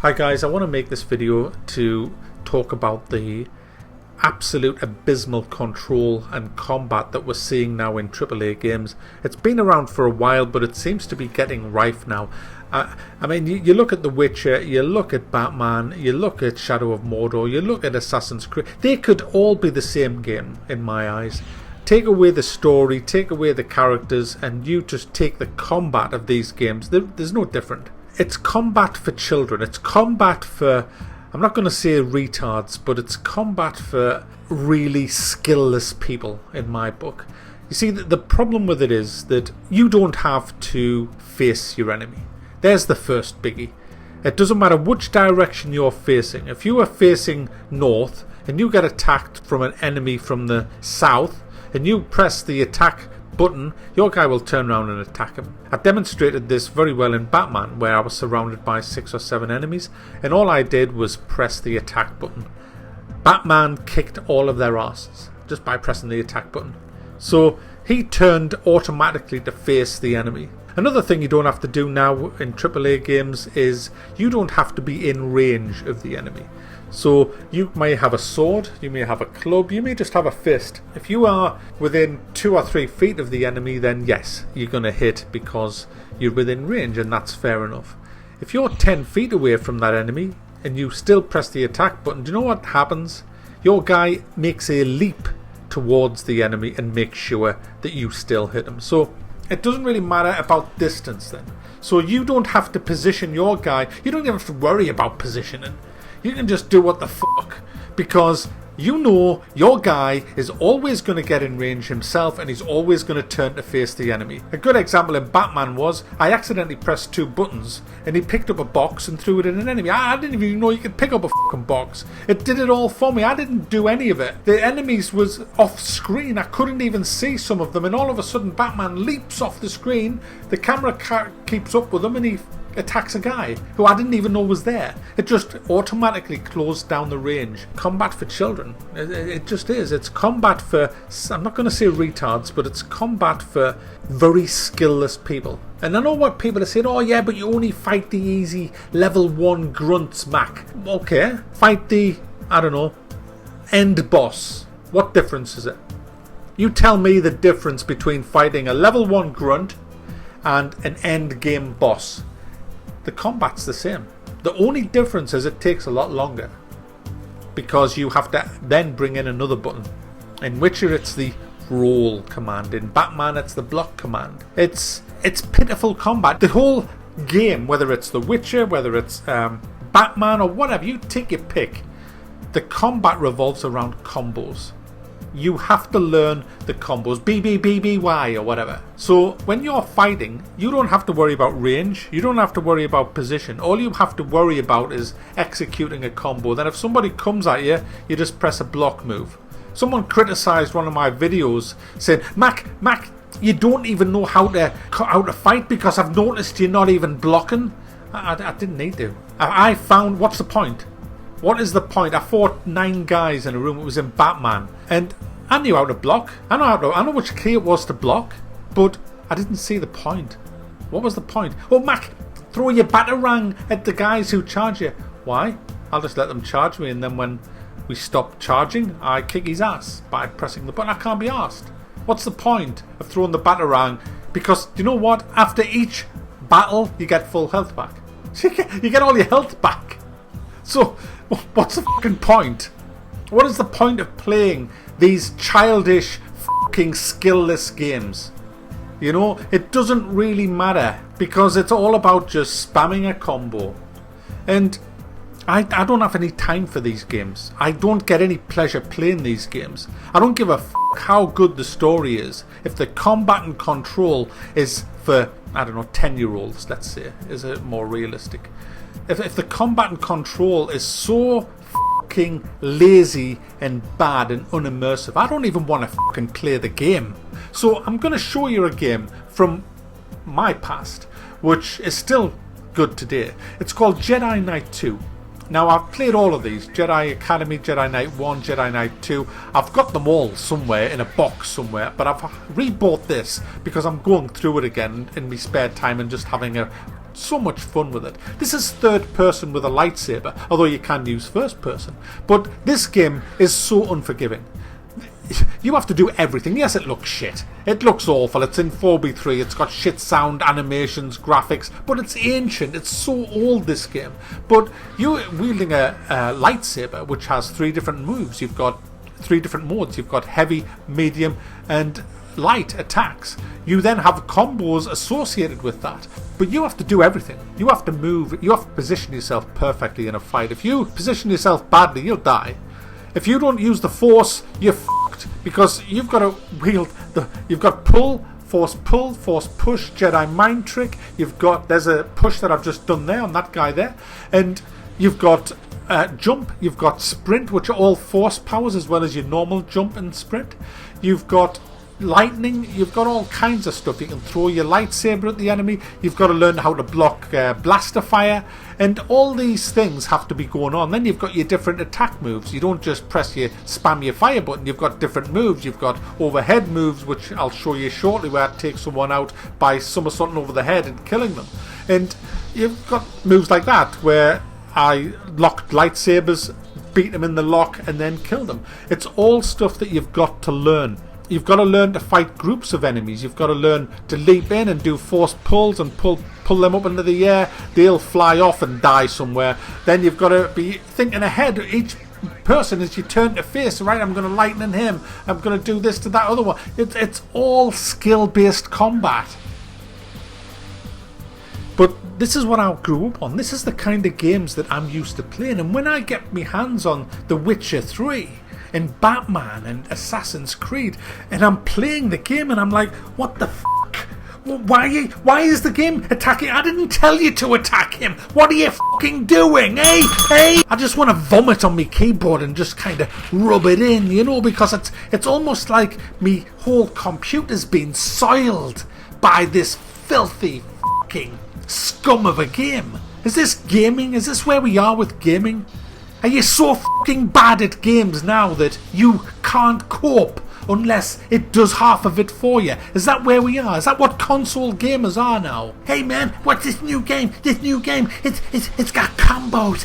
Hi guys, I want to make this video to talk about the absolute abysmal control and combat that we're seeing now in AAA games. It's been around for a while, but it seems to be getting rife now. I mean, you look at The Witcher, you look at Batman, you look at Shadow of Mordor, you look at Assassin's Creed. They could all be the same game in my eyes. Take away the story, take away the characters, and you just take the combat of these games. There's no different. It's combat for children. It's combat for, I'm not going to say retards, but it's combat for really skillless people in my book. You see, the problem with it is that you don't have to face your enemy. There's the first biggie. It doesn't matter which direction you're facing. If you are facing north and you get attacked from an enemy from the south and you press the attack button, your guy will turn around and attack him. I demonstrated this very well in Batman, where I was surrounded by 6 or 7 enemies and all I did was press the attack button. Batman kicked all of their asses just by pressing the attack button. So he turned automatically to face the enemy. Another thing you don't have to do now in AAA games is you don't have to be in range of the enemy. So you may have a sword, you may have a club, you may just have a fist. If you are within 2 or 3 feet of the enemy, then yes, you're going to hit because you're within range, and that's fair enough. If you're 10 feet away from that enemy and you still press the attack button, do you know what happens? Your guy makes a leap towards the enemy and makes sure that you still hit him. So it doesn't really matter about distance then. So you don't have to position your guy, you don't even have to worry about positioning. You can just do what the fuck, because you know your guy is always going to get in range himself and he's always going to turn to face the enemy. A good example in Batman was I accidentally pressed 2 buttons and he picked up a box and threw it at an enemy. I didn't even know you could pick up a fucking box. It did it all for me. I didn't do any of it. The enemies was off screen. I couldn't even see some of them, and all of a sudden Batman leaps off the screen. The camera keeps up with him and he attacks a guy who I didn't even know was there. It just automatically closed down the range. Combat for children. It just is. It's combat for, I'm not going to say retards, but it's combat for very skillless people. And I know what people are saying, oh yeah, but you only fight the easy level 1 grunts, Mac. Okay, fight the, I don't know, end boss. What difference is it? You tell me the difference between fighting a level 1 grunt and an end game boss. The combat's the same. The only difference is it takes a lot longer because you have to then bring in another button. In Witcher it's the roll command. In Batman it's the block command. It's pitiful combat. The whole game, whether it's The Witcher, whether it's Batman or whatever, you take your pick. The combat revolves around combos. You have to learn the combos, BBBBY or whatever. So when you're fighting, you don't have to worry about range, you don't have to worry about position. All you have to worry about is executing a combo. Then if somebody comes at you, you just press a block move. Someone criticised one of my videos saying, Mac, you don't even know how to fight because I've noticed you're not even blocking. I didn't need to. I found, what's the point? What is the point? I fought 9 guys in a room. It was in Batman, and I knew how to block. I know which key it was to block, but I didn't see the point. What was the point? Oh, Mac, throw your batarang at the guys who charge you. Why? I'll just let them charge me, and then when we stop charging, I kick his ass by pressing the button. I can't be asked. What's the point of throwing the batarang? Because you know what? After each battle, you get full health back. You get all your health back. So, what's the fucking point? What is the point of playing these childish fucking skillless games? You know, it doesn't really matter because it's all about just spamming a combo. And I don't have any time for these games. I don't get any pleasure playing these games. I don't give a fuck how good the story is. If the combat and control is for, I don't know, 10-year-olds, let's say, is it more realistic? If the combat and control is so fucking lazy and bad and unimmersive, I don't even want to fucking play the game. So I'm going to show you a game from my past, which is still good today. It's called Jedi Knight 2. Now I've played all of these, Jedi Academy, Jedi Knight 1, Jedi Knight 2. I've got them all somewhere in a box somewhere, but I've rebought this because I'm going through it again in my spare time and just having a so much fun with it. This is third person with a lightsaber, although you can use first person. But this game is so unforgiving. You have to do everything. Yes, it looks shit. It looks awful. It's in 4:3. It's got shit sound, animations, graphics, but it's ancient. It's so old, this game. But you're wielding a lightsaber which has 3 different moves. You've got 3 different modes. You've got heavy, medium, and light attacks. You then have combos associated with that. But you have to do everything. You have to move. You have to position yourself perfectly in a fight. If you position yourself badly, you'll die. If you don't use the force, you're fucked, because you've got to wield you've got pull, force push, Jedi mind trick. There's a push that I've just done there on that guy there, and you've got jump, you've got sprint, which are all force powers as well as your normal jump and sprint. You've got lightning, you've got all kinds of stuff. You can throw your lightsaber at the enemy. You've got to learn how to block blaster fire, and all these things have to be going on. Then you've got your different attack moves. You don't just spam your fire button. You've got different moves. You've got overhead moves, which I'll show you shortly, where it takes someone out by somersaulting over the head and killing them. And you've got moves like that where I locked lightsabers, beat them in the lock, and then kill them. It's all stuff that you've got to learn. You've got to learn to fight groups of enemies. You've got to learn to leap in and do force pulls and pull them up into the air. They'll fly off and die somewhere. Then you've got to be thinking ahead. Each person, as you turn to face, right, I'm going to lightning him. I'm going to do this to that other one. It's all skill-based combat. But this is what I grew up on. This is the kind of games that I'm used to playing. And when I get my hands on The Witcher 3... and Batman and Assassin's Creed, and I'm playing the game and I'm like, what the fuck? Why is the game attacking? I didn't tell you to attack him. What are you fucking doing? Hey! I just want to vomit on my keyboard and just kind of rub it in, because it's almost like me whole computer's been soiled by this filthy fucking scum of a game. Is this gaming? Is this where we are with gaming? Are you so fucking bad at games now that you can't cope unless it does half of it for you? Is that where we are? Is that what console gamers are now? Hey man, what's this new game? It's got combos.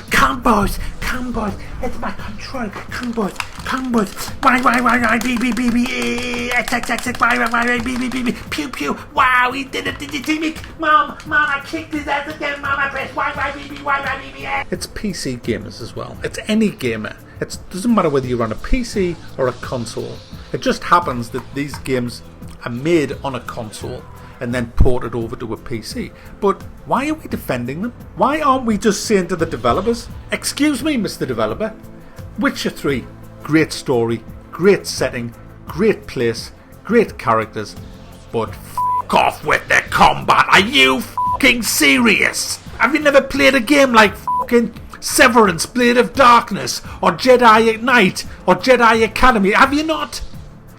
Combos. It's my control. Combos. Why, B, pew, pew. Wow, he did it. Did you see me? Mom, I kicked his ass again. Mom, I pressed why, It's PC gamers as well. It's any gamer. It doesn't matter whether you're on a PC or a console. It just happens that these games are made on a console and then ported over to a PC. But why are we defending them? Why aren't we just saying to the developers, excuse me, Mr. Developer, Witcher 3, great story, great setting, great place, great characters, but f*** off with the combat. Are you f***ing serious? Have you never played a game like f***ing Severance, Blade of Darkness, or Jedi Knight, or Jedi Academy? Have you not?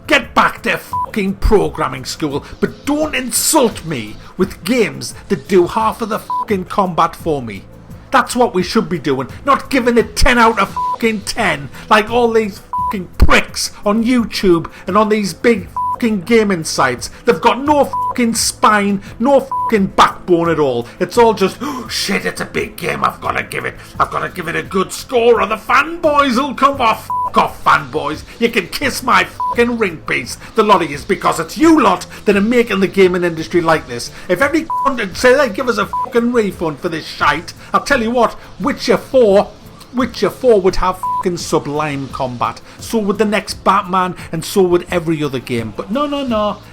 Get back to fucking programming school, but don't insult me with games that do half of the fucking combat for me. That's what we should be doing, not giving it 10 out of fucking 10 like all these fucking pricks on YouTube and on these big fucking gaming sites. They've got no fucking spine, no fucking backbone at all. It's all just, oh shit, it's a big game, I've got to give it a good score or the fanboys will come off. Fuck off, fanboys. You can kiss my fucking ring piece, the lot of yous, because it's you lot that are making the gaming industry like this. If every cunt say they give us a fucking refund for this shite, I'll tell you what, Witcher 4 would have fucking sublime combat. So would the next Batman, and so would every other game. But no.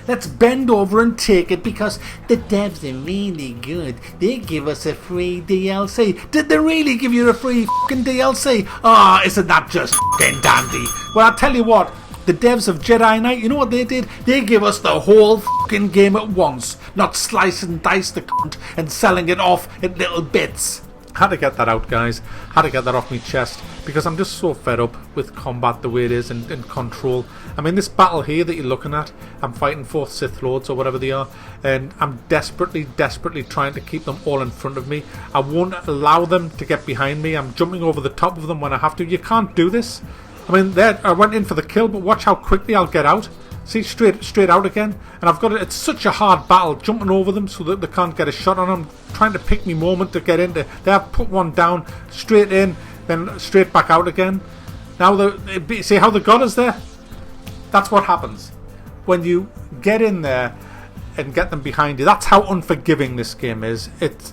Let's bend over and take it because the devs are really good. They give us a free DLC. Did they really give you a free fucking DLC? Ah, isn't that just fucking dandy? Well, I'll tell you what. The devs of Jedi Knight, you know what they did? They gave us the whole fucking game at once. Not slice and dice the cunt and selling it off in little bits. Had to get that out, guys. Had to get that off my chest because I'm just so fed up with combat the way it is and Control. I mean, this battle here that you're looking at, I'm fighting 4th Sith Lords or whatever they are, and I'm desperately trying to keep them all in front of me. I won't allow them to get behind me. I'm jumping over the top of them when I have to. You can't do this. I mean, I went in for the kill, but watch how quickly I'll get out. See, straight out again. And I've got it. It's such a hard battle jumping over them so that they can't get a shot on them. Trying to pick me moment to get into. They have put one down, straight in, then straight back out again. Now, see how they got us there? That's what happens when you get in there and get them behind you. That's how unforgiving this game is.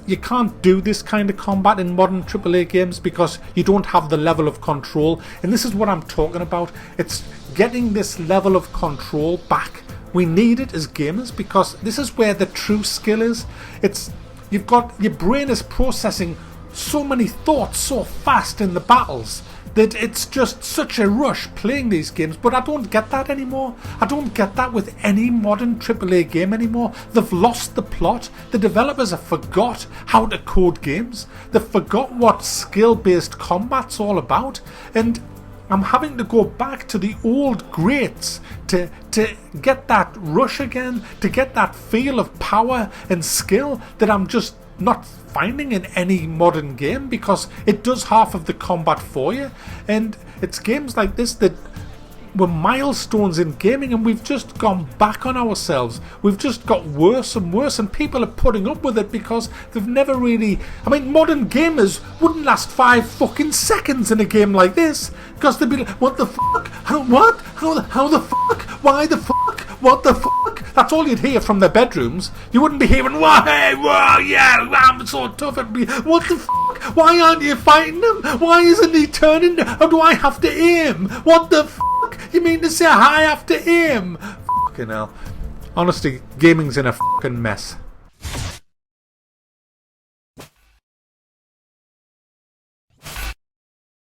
You can't do this kind of combat in modern AAA games because you don't have the level of control. And this is what I'm talking about. It's getting this level of control back. We need it as gamers because this is where the true skill is. You've got your brain is processing so many thoughts so fast in the battles that it's just such a rush playing these games, but I don't get that anymore. I don't get that with any modern AAA game anymore. They've lost the plot. The developers have forgot how to code games. They've forgot what skill-based combat's all about, and I'm having to go back to the old greats to get that rush again, to get that feel of power and skill that I'm just not finding in any modern game because it does half of the combat for you. And it's games like this that were milestones in gaming, and we've just gone back on ourselves. We've just got worse and worse, and people are putting up with it because they've never really... I mean, modern gamers wouldn't last 5 fucking seconds in a game like this because they'd be like, what the fuck? What? How the fuck? Why the fuck? What the fuck? That's all you'd hear from their bedrooms. You wouldn't be hearing, whoa, hey, whoa, yeah, I'm so tough. It'd be, what the fuck? Why aren't you fighting him? Why isn't he turning? How do I have to aim? What the fuck? You mean to say I have to aim? Fucking hell. Honestly, gaming's in a fucking mess.